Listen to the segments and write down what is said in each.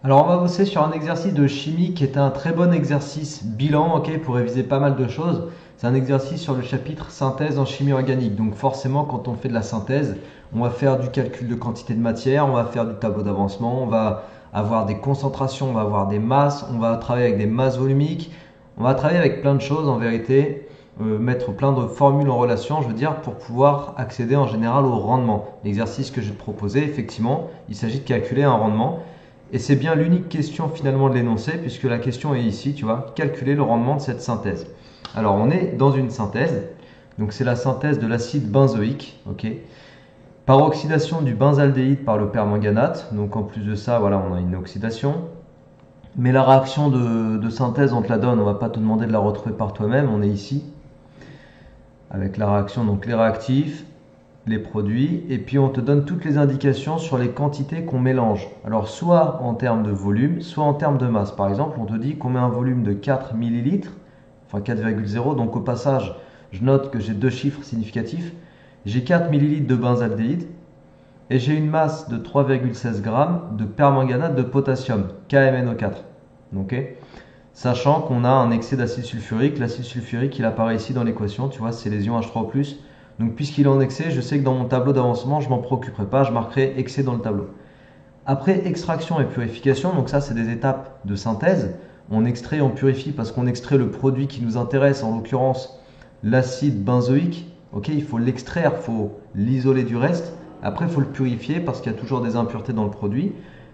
Alors on va bosser sur un exercice de chimie qui est un très bon exercice bilan, ok, pour réviser pas mal de choses. C'est un exercice sur le chapitre synthèse en chimie organique. Donc forcément quand on fait de la synthèse, on va faire du calcul de quantité de matière, on va faire du tableau d'avancement, on va avoir des concentrations, on va avoir des masses, on va travailler avec des masses volumiques, on va travailler avec plein de choses en vérité, mettre plein de formules en relation, je veux dire, pour pouvoir accéder en général au rendement. L'exercice que je vais te proposer, effectivement, il s'agit de calculer un rendement. Et c'est bien l'unique question finalement de l'énoncé, puisque la question est ici, tu vois, calculer le rendement de cette synthèse. Alors on est dans une synthèse, donc c'est la synthèse de l'acide benzoïque, ok, par oxydation du benzaldéhyde par le permanganate, donc en plus de ça, voilà, on a une oxydation. Mais la réaction de synthèse, on te la donne, on va pas te demander de la retrouver par toi-même, on est ici, avec la réaction, donc les réactifs, les produits, et puis on te donne toutes les indications sur les quantités qu'on mélange. Alors soit en termes de volume, soit en termes de masse. Par exemple, on te dit qu'on met un volume de 4 millilitres, enfin 4,0, donc au passage, je note que j'ai deux chiffres significatifs. J'ai 4 millilitres de benzaldéhyde et j'ai une masse de 3,16 grammes de permanganate de potassium, KMNO4. Okay, sachant qu'on a un excès d'acide sulfurique. L'acide sulfurique, il apparaît ici dans l'équation, tu vois, c'est les ions H3+. Donc puisqu'il est en excès, je sais que dans mon tableau d'avancement, je ne m'en préoccuperai pas, je marquerai excès dans le tableau. Après extraction et purification, donc ça c'est des étapes de synthèse, on extrait, on purifie parce qu'on extrait le produit qui nous intéresse, en l'occurrence l'acide benzoïque. Ok, il faut l'extraire, il faut l'isoler du reste. Après, il faut le purifier parce qu'il y a toujours des impuretés dans le produit.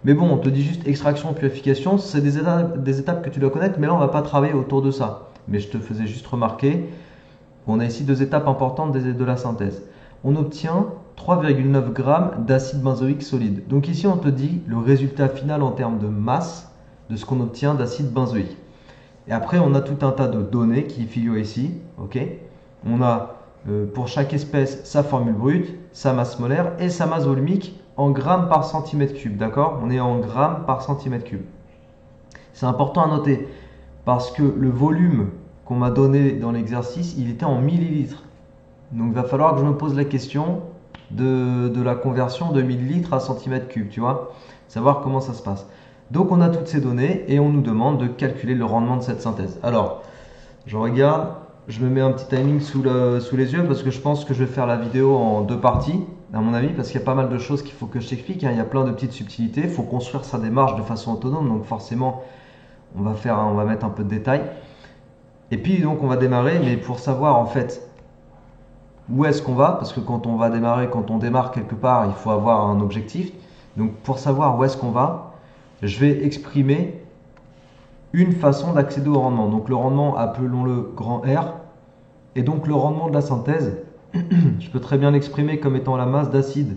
Mais bon, on te dit juste extraction, purification, c'est des étapes que tu dois connaître, mais là on ne va pas travailler autour de ça. Mais je te faisais juste remarquer qu'on a ici deux étapes importantes de la synthèse. On obtient 3,9 g d'acide benzoïque solide. Donc ici on te dit le résultat final en termes de masse de ce qu'on obtient d'acide benzoïque. Et après on a tout un tas de données qui figurent ici. Okay, on a pour chaque espèce sa formule brute, sa masse molaire et sa masse volumique en grammes par centimètre cube. D'accord, on est en grammes par centimètre cube. C'est important à noter parce que le volume qu'on m'a donné dans l'exercice, il était en millilitres. Donc il va falloir que je me pose la question de la conversion de millilitres à centimètre cube, tu vois, savoir comment ça se passe. Donc on a toutes ces données et on nous demande de calculer le rendement de cette synthèse. Alors, je regarde, je me mets un petit timing sous les yeux parce que je pense que je vais faire la vidéo en deux parties, à mon avis, parce qu'il y a pas mal de choses qu'il faut que je t'explique, hein. Il y a plein de petites subtilités, il faut construire sa démarche de façon autonome, donc forcément on va mettre un peu de détails. Et puis donc on va démarrer, mais pour savoir en fait où est-ce qu'on va, parce que quand on va démarrer, quand on démarre quelque part, il faut avoir un objectif. Donc pour savoir où est-ce qu'on va, je vais exprimer une façon d'accéder au rendement. Donc le rendement, appelons-le grand R, et donc le rendement de la synthèse, je peux très bien l'exprimer comme étant la masse d'acide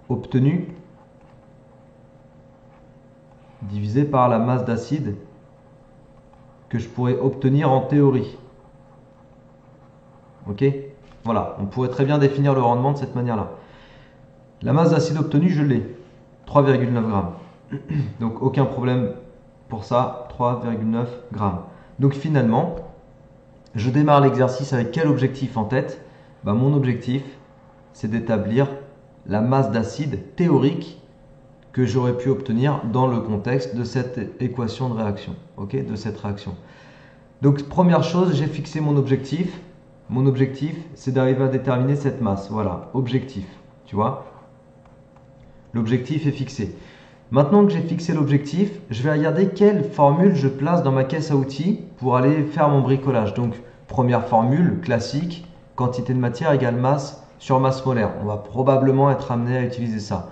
obtenue divisée par la masse d'acide que je pourrais obtenir en théorie. Ok, voilà, on pourrait très bien définir le rendement de cette manière-là. La masse d'acide obtenue, je l'ai, 3,9 grammes. Donc aucun problème pour ça, 3,9 grammes. Donc finalement, je démarre l'exercice avec quel objectif en tête? Mon objectif, c'est d'établir la masse d'acide théorique que j'aurais pu obtenir dans le contexte de cette équation de réaction, ok, de cette réaction. Donc première chose, j'ai fixé mon objectif. Mon objectif, c'est d'arriver à déterminer cette masse. Voilà, objectif, tu vois. L'objectif est fixé. Maintenant que j'ai fixé l'objectif, je vais regarder quelle formule je place dans ma caisse à outils pour aller faire mon bricolage. Donc, première formule classique, quantité de matière égale masse sur masse molaire. On va probablement être amené à utiliser ça.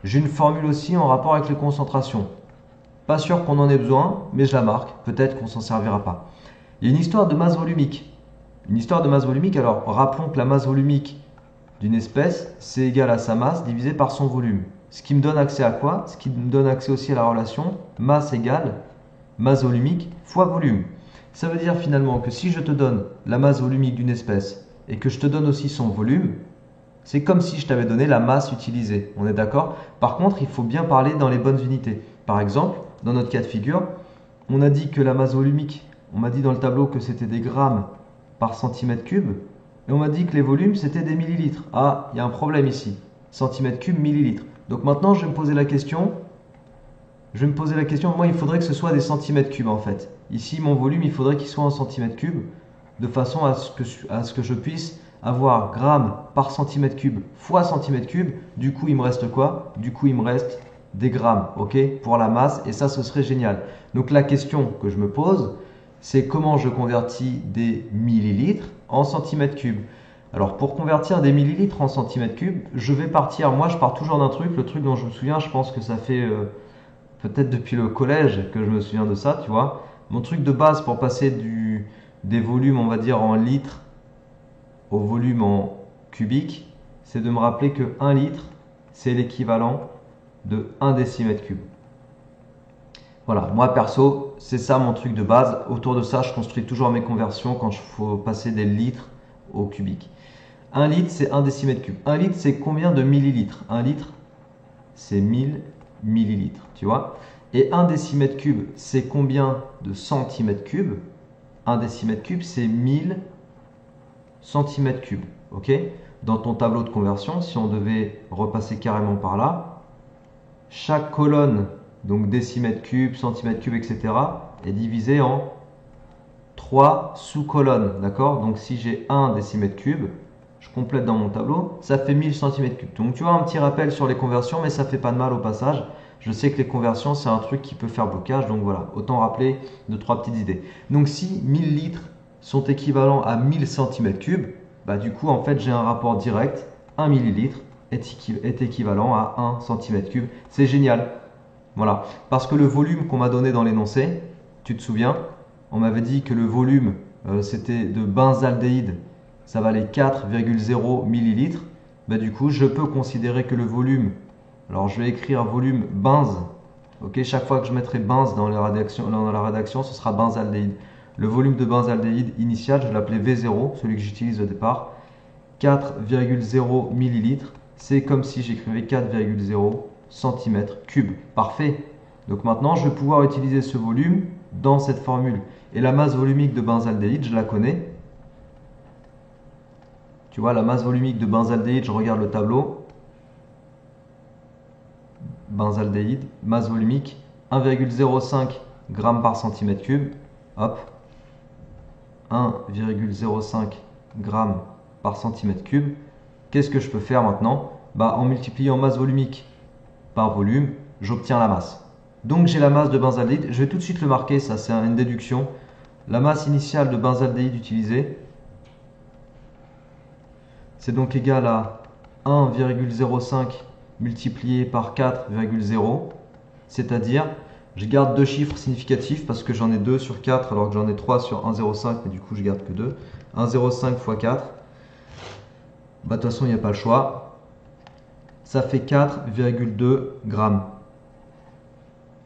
J'ai une formule aussi en rapport avec les concentrations. Pas sûr qu'on en ait besoin, mais je la marque. Peut-être qu'on s'en servira pas. Il y a une histoire de masse volumique. Une histoire de masse volumique, alors rappelons que la masse volumique d'une espèce, c'est égal à sa masse divisé par son volume. Ce qui me donne accès à quoi? Ce qui me donne accès aussi à la relation masse égale masse volumique fois volume. Ça veut dire finalement que si je te donne la masse volumique d'une espèce et que je te donne aussi son volume, c'est comme si je t'avais donné la masse utilisée. On est d'accord? Par contre, il faut bien parler dans les bonnes unités. Par exemple, dans notre cas de figure, on a dit que la masse volumique, on m'a dit dans le tableau que c'était des grammes par centimètre cube. Et on m'a dit que les volumes, c'était des millilitres. Ah, il y a un problème ici. Centimètre cube, millilitres. Donc maintenant, je vais me poser la question, je vais me poser la question, moi il faudrait que ce soit des centimètres cubes en fait. Ici mon volume il faudrait qu'il soit en centimètres cubes de façon à ce que je puisse avoir grammes par centimètre cube fois centimètre cube. Du coup il me reste quoi? Du coup il me reste des grammes, ok, pour la masse, et ça ce serait génial. Donc la question que je me pose, c'est comment je convertis des millilitres en centimètres cubes. Alors pour convertir des millilitres en centimètres cubes, moi je pars toujours d'un truc, le truc dont je me souviens, je pense que ça fait peut-être depuis le collège que je me souviens de ça, tu vois. Mon truc de base pour passer des volumes, on va dire en litres au volume en cubique, c'est de me rappeler que 1 litre, c'est l'équivalent de 1 décimètre cube. Voilà, moi perso, c'est ça mon truc de base. Autour de ça, je construis toujours mes conversions quand il faut passer des litres au cubique. 1 litre, c'est 1 décimètre cube. 1 litre, c'est combien de millilitres? 1 litre, c'est 1000 millilitres, tu vois. Et 1 décimètre cube, c'est combien de centimètres cubes? 1 décimètre cube, c'est 1000 centimètres cubes, ok? Dans ton tableau de conversion, si on devait repasser carrément par là, chaque colonne, donc décimètre cube, centimètre cube, etc., est divisée en 3 sous-colonnes, d'accord? Donc si j'ai 1 décimètre cube, je complète dans mon tableau, ça fait 1000 cm3. Donc tu vois, un petit rappel sur les conversions, mais ça fait pas de mal au passage. Je sais que les conversions, c'est un truc qui peut faire blocage, donc voilà, autant rappeler 2-3 petites idées. Donc si 1000 litres sont équivalents à 1000 cm3, bah du coup, en fait, j'ai un rapport direct, 1 millilitre est équivalent à 1 cm3. C'est génial. Voilà, parce que le volume qu'on m'a donné dans l'énoncé, tu te souviens, on m'avait dit que le volume, c'était de benzaldéhyde, ça valait 4,0 millilitres. Bah, du coup, je peux considérer que le volume, alors je vais écrire volume benz, ok, chaque fois que je mettrai benz dans la rédaction, ce sera benzaldéhyde. Le volume de benzaldéhyde initial, je vais l'appeler V0, celui que j'utilise au départ, 4,0 millilitres. C'est comme si j'écrivais 4,0 cm3. Parfait. Donc maintenant, je vais pouvoir utiliser ce volume dans cette formule. Et la masse volumique de benzaldéhyde, je la connais. Tu vois, la masse volumique de benzaldéhyde, je regarde le tableau. Benzaldéhyde, masse volumique, 1,05 g par centimètre cube. Hop. 1,05 g par centimètre cube. Qu'est-ce que je peux faire maintenant? Bah, en multipliant masse volumique par volume, j'obtiens la masse. Donc j'ai la masse de benzaldéhyde. Je vais tout de suite le marquer, ça c'est une déduction. La masse initiale de benzaldéhyde utilisée, c'est donc égal à 1,05 multiplié par 4,0, c'est-à-dire, je garde deux chiffres significatifs parce que j'en ai 2 sur 4 alors que j'en ai 3 sur 1,05, mais du coup je garde que 2. 1,05 fois 4, bah, de toute façon il n'y a pas le choix. Ça fait 4,2 grammes.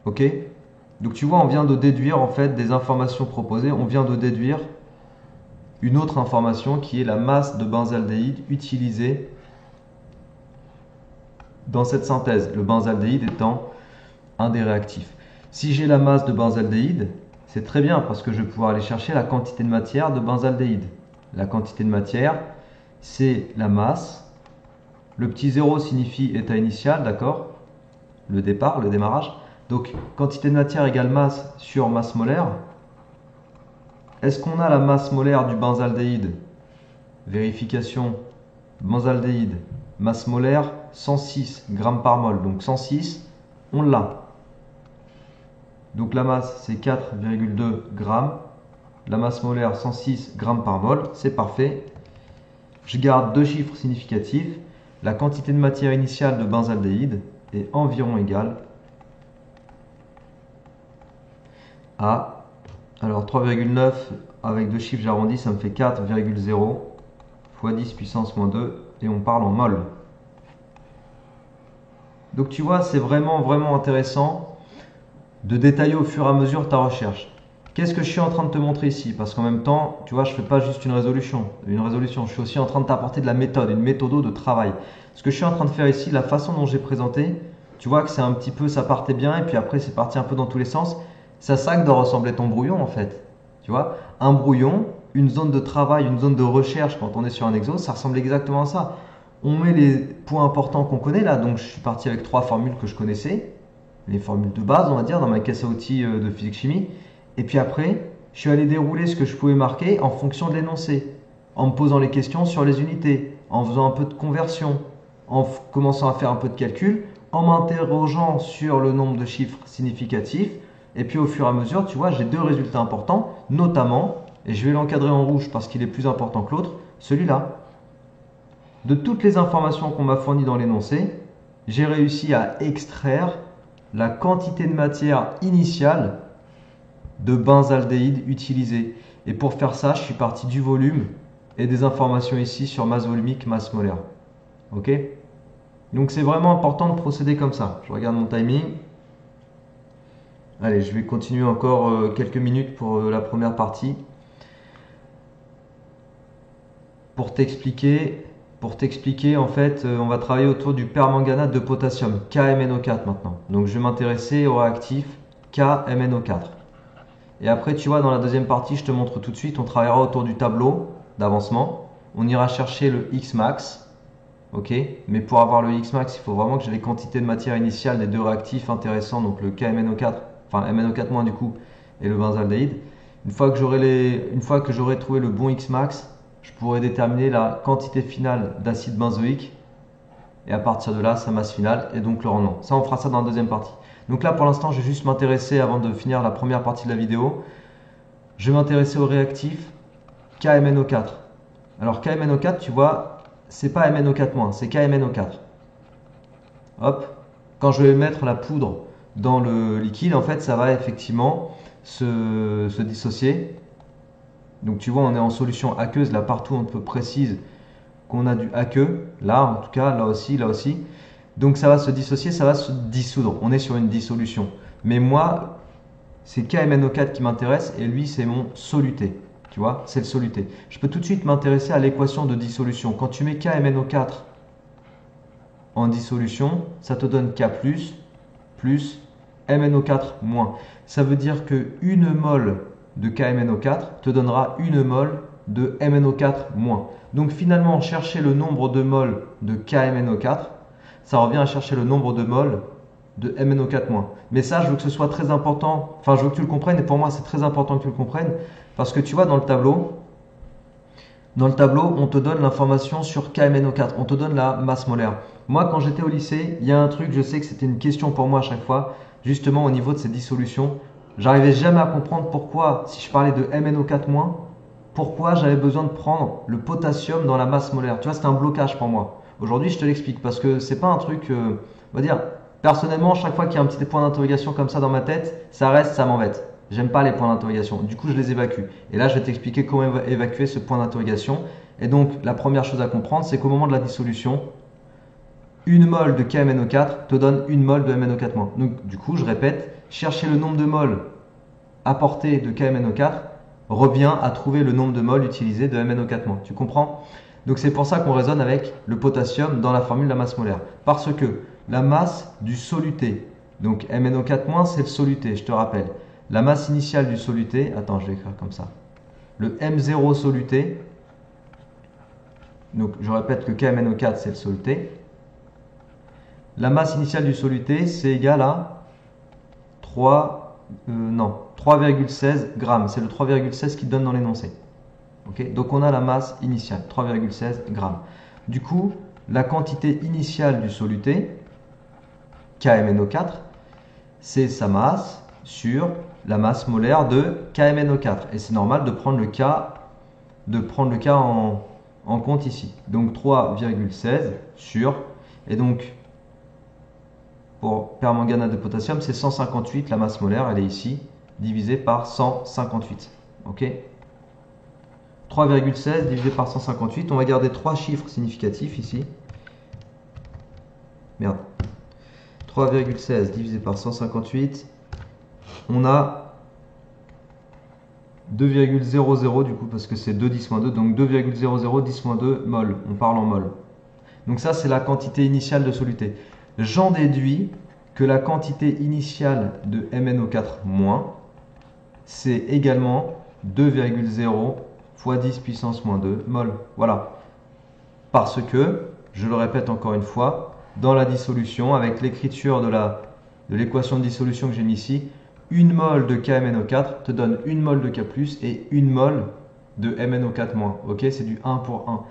Ok? Donc tu vois, on vient de déduire en fait des informations proposées, on vient de déduire une autre information qui est la masse de benzaldéhyde utilisée dans cette synthèse, le benzaldéhyde étant un des réactifs. Si j'ai la masse de benzaldéhyde, c'est très bien parce que je vais pouvoir aller chercher la quantité de matière de benzaldéhyde. La quantité de matière, c'est la masse. Le petit 0 signifie état initial, d'accord? Le départ, le démarrage. Donc, quantité de matière égale masse sur masse molaire. Est-ce qu'on a la masse molaire du benzaldéhyde? Vérification. Benzaldéhyde, masse molaire 106 grammes par mol. Donc 106, on l'a. Donc la masse c'est 4,2 grammes. La masse molaire 106 grammes par mol, c'est parfait. Je garde deux chiffres significatifs. La quantité de matière initiale de benzaldéhyde est environ égale à, alors 3,9 avec deux chiffres j'arrondis, ça me fait 4,0 fois 10 puissance moins 2 et on parle en mol. Donc tu vois, c'est vraiment intéressant de détailler au fur et à mesure ta recherche. Qu'est-ce que je suis en train de te montrer ici? Parce qu'en même temps, tu vois, je ne fais pas juste une résolution. Je suis aussi en train de t'apporter de la méthode, une méthode de travail. Ce que je suis en train de faire ici, la façon dont j'ai présenté, tu vois que c'est un petit peu, ça partait bien et puis après c'est parti un peu dans tous les sens. C'est à ça que doit ressembler ton brouillon en fait. Tu vois, un brouillon, une zone de travail, une zone de recherche quand on est sur un exo, ça ressemble exactement à ça. On met les points importants qu'on connaît là, donc je suis parti avec 3 formules que je connaissais. les formules de base, on va dire, dans ma caisse à outils de physique-chimie. Et puis après, je suis allé dérouler ce que je pouvais marquer en fonction de l'énoncé, en me posant les questions sur les unités, en faisant un peu de conversion, en commençant à faire un peu de calcul, en m'interrogeant sur le nombre de chiffres significatifs. Et puis au fur et à mesure, tu vois, j'ai deux résultats importants, notamment, et je vais l'encadrer en rouge parce qu'il est plus important que l'autre, celui-là. De toutes les informations qu'on m'a fournies dans l'énoncé, j'ai réussi à extraire la quantité de matière initiale de benzaldéhyde utilisée. Et pour faire ça, je suis parti du volume et des informations ici sur masse volumique, masse molaire. Ok? Donc c'est vraiment important de procéder comme ça. Je regarde mon timing. Allez, je vais continuer encore quelques minutes pour la première partie. Pour t'expliquer, en fait, on va travailler autour du permanganate de potassium, KMNO4 maintenant. Donc je vais m'intéresser au réactif KMNO4. Et après, tu vois, dans la deuxième partie, je te montre tout de suite, on travaillera autour du tableau d'avancement. On ira chercher le Xmax. Ok, mais pour avoir le Xmax, il faut vraiment que j'ai les quantités de matière initiale des deux réactifs intéressants, donc le KMNO4, enfin MNO4- du coup, et le benzaldéhyde. Une fois que j'aurai trouvé le bon Xmax, je pourrai déterminer la quantité finale d'acide benzoïque et à partir de là, sa masse finale et donc le rendement. Ça, on fera ça dans la deuxième partie. Donc là, pour l'instant, je vais juste m'intéresser, avant de finir la première partie de la vidéo, je vais m'intéresser au réactif KMNO4. Alors KMNO4, tu vois, c'est pas MNO4-, c'est KMNO4. Hop, quand je vais mettre la poudre dans le liquide, en fait, ça va effectivement se dissocier. Donc tu vois, on est en solution aqueuse, là partout on te précise qu'on a du aqueux, là en tout cas, là aussi, là aussi. Donc ça va se dissocier, ça va se dissoudre. On est sur une dissolution. Mais moi, c'est KMNO4 qui m'intéresse et lui, c'est mon soluté. Tu vois, c'est le soluté. Je peux tout de suite m'intéresser à l'équation de dissolution. Quand tu mets KMNO4 en dissolution, ça te donne K plus MNO4-. Ça veut dire que 1 mol de KMNO4 te donnera 1 mol de MNO4-. Donc finalement, chercher le nombre de moles de KMNO4, ça revient à chercher le nombre de moles de MNO4-. Mais ça, je veux que ce soit très important, enfin je veux que tu le comprennes, et pour moi c'est très important que tu le comprennes, parce que tu vois dans le tableau, on te donne l'information sur KMNO4, on te donne la masse molaire. Moi, quand j'étais au lycée, il y a un truc, je sais que c'était une question pour moi à chaque fois, justement au niveau de ces dissolutions. J'arrivais jamais à comprendre pourquoi, si je parlais de MNO4-, pourquoi j'avais besoin de prendre le potassium dans la masse molaire. Tu vois, c'était un blocage pour moi. Aujourd'hui, je te l'explique parce que c'est pas un truc, on va dire, personnellement, chaque fois qu'il y a un petit point d'interrogation comme ça dans ma tête, ça reste, ça m'embête. J'aime pas les points d'interrogation. Du coup, je les évacue. Et là, je vais t'expliquer comment évacuer ce point d'interrogation. Et donc, la première chose à comprendre, c'est qu'au moment de la dissolution, 1 mol de KMNO4 te donne 1 mol de MNO4-. Donc, du coup, je répète, chercher le nombre de mols apportés de KMNO4 revient à trouver le nombre de mols utilisés de MNO4-. Tu comprends? Donc, c'est pour ça qu'on raisonne avec le potassium dans la formule de la masse molaire. Parce que la masse du soluté, donc MNO4-, c'est le soluté, je te rappelle. La masse initiale du soluté, attends, je vais écrire comme ça. Le M0 soluté, donc je répète que KMNO4 c'est le soluté. La masse initiale du soluté c'est égal à 3,16 grammes. C'est le 3,16 qui donne dans l'énoncé. Okay, donc on a la masse initiale, 3,16 grammes. Du coup, la quantité initiale du soluté, KMNO4, c'est sa masse sur la masse molaire de KMNO4. Et c'est normal de prendre le K, en compte ici. Donc 3,16 sur, et donc pour permanganate de potassium, c'est 158, la masse molaire, elle est ici, divisée par 158. Ok, 3,16 divisé par 158, on va garder 3 chiffres significatifs ici. Merde. 3,16 divisé par 158, on a 2,00 du coup parce que c'est 2 10-2, donc 2,00 10-2 mol, on parle en mol. Donc ça c'est la quantité initiale de soluté. J'en déduis que la quantité initiale de MNO4-, c'est également 2,0 fois 10 puissance moins 2 mol. Voilà. Parce que, je le répète encore une fois, dans la dissolution, avec l'écriture de la de l'équation de dissolution que j'ai mis ici, 1 mol de KMNO4 te donne 1 mol de K+, et 1 mol de MnO4-. Ok, c'est du 1 pour 1.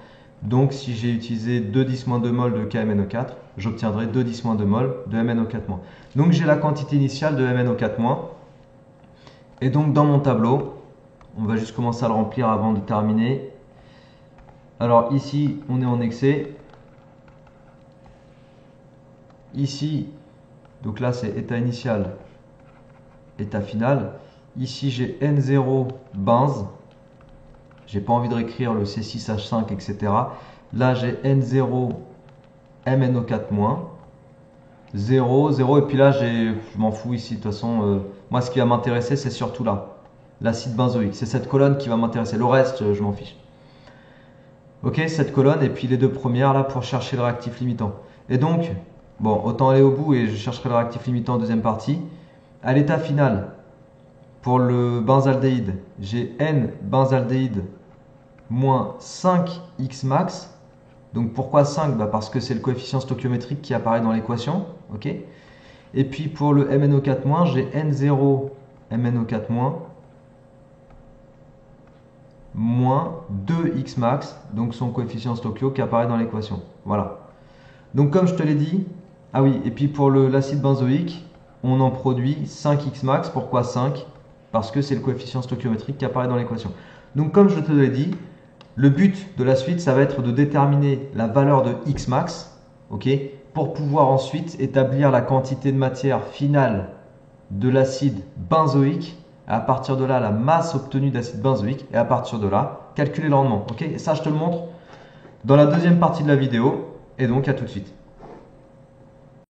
Donc, si j'ai utilisé 2 10-2 mol de KMNO4, j'obtiendrai 2 10-2 mol de MnO4-. Donc, j'ai la quantité initiale de MnO4-. Et donc, dans mon tableau, on va juste commencer à le remplir avant de terminer. Alors, ici, on est en excès. Ici, donc là, c'est état initial, état final. Ici, j'ai N0 benze. J'ai pas envie de réécrire le C6H5, etc. Là, j'ai N0 MnO4-, 0, 0. Et puis là, je m'en fous ici. De toute façon, moi, ce qui va m'intéresser, c'est surtout là, l'acide benzoïque. C'est cette colonne qui va m'intéresser. Le reste, je m'en fiche. Ok, cette colonne et puis les deux premières là pour chercher le réactif limitant. Et donc, bon, autant aller au bout et je chercherai le réactif limitant en deuxième partie. À l'état final, pour le benzaldéhyde, j'ai N-benzaldéhyde moins 5X max. Donc pourquoi 5? Parce que c'est le coefficient stoichiométrique qui apparaît dans l'équation. Ok. Et puis pour le MnO4-, j'ai N0 MnO4- moins 2x max, donc son coefficient stoichio qui apparaît dans l'équation. Voilà. Donc comme je te l'ai dit, ah oui, et puis pour l'acide benzoïque, on en produit 5x max. Pourquoi 5? Parce que c'est le coefficient stoichiométrique qui apparaît dans l'équation. Donc comme je te l'ai dit, le but de la suite, ça va être de déterminer la valeur de x max, ok, pour pouvoir ensuite établir la quantité de matière finale de l'acide benzoïque. À partir de là, la masse obtenue d'acide benzoïque, et à partir de là, calculer le rendement. Ok, et ça, je te le montre dans la deuxième partie de la vidéo. Et donc, à tout de suite.